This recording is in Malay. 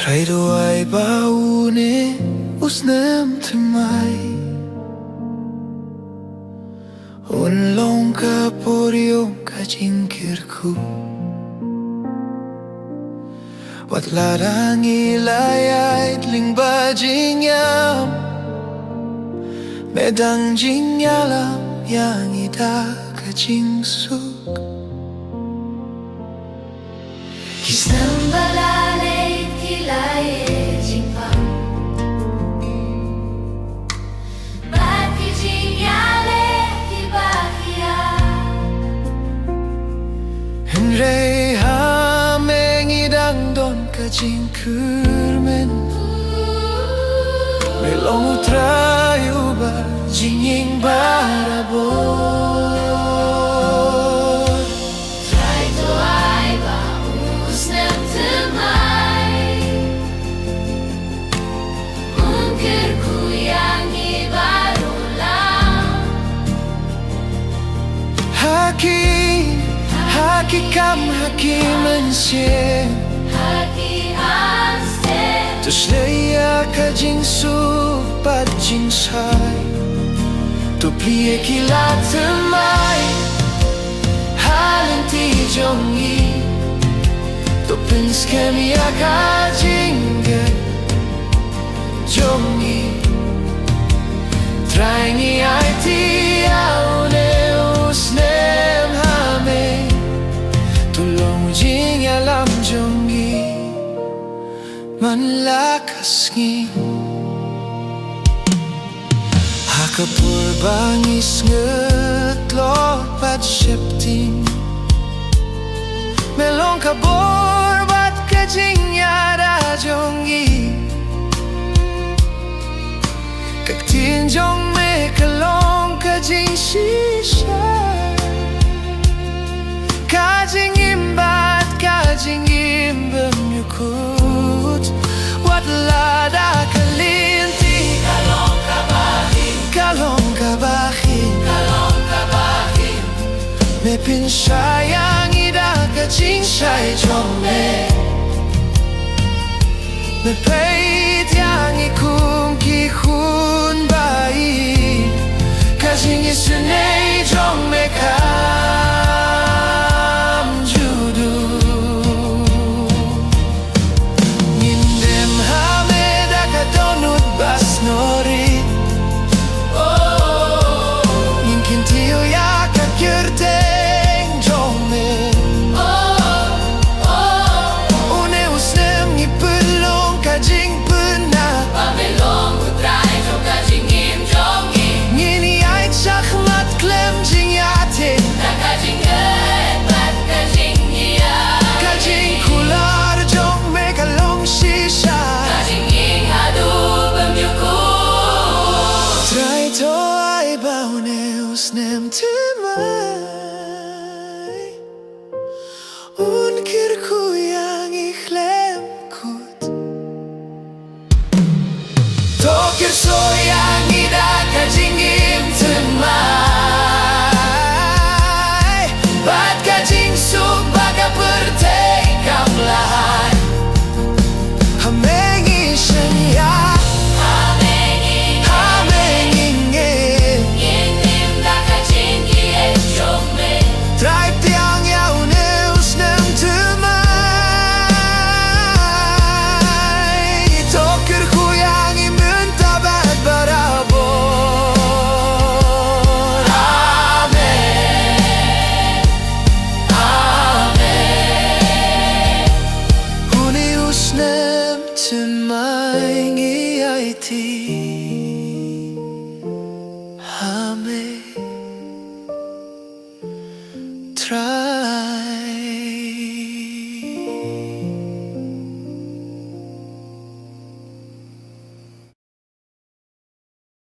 Traidoai baune usnem temai Unlong ka poriong ka jingkirku Wat larang ilayait ling bajingyam Medang jingyalam yang ida ka jingsuk Kisnem balane kilaye jingpam Baki jingyale kibakia Henrei hameng idang don ka jingkurmen Melong utrayu ba jinging barabon Haki kam haki mensie Haki anste Tus leia ka jingsu pat jingsai Tu plie kilat temai Halenti jongi Tu pinskemia ka jinge Jongi Traingi aiti aune usnem hame Tulong jing alam jongi Manlakas ngi Hakapur bangis ngetlor pat syepting Melong kabor bat kajing yada jongi Kak tinjong me kalong kajing shisha Kajing imbat, kajing imbem yukut Wat lada kalinti Kalong kabahin Kalong kabahin Kalong kabahin Me pinsayang ida kajing syay jong me Me peit yang ikum ki hun bai Kajing isunay jong me Usnem temai Unkirku yang ikhlem kut Tokir soy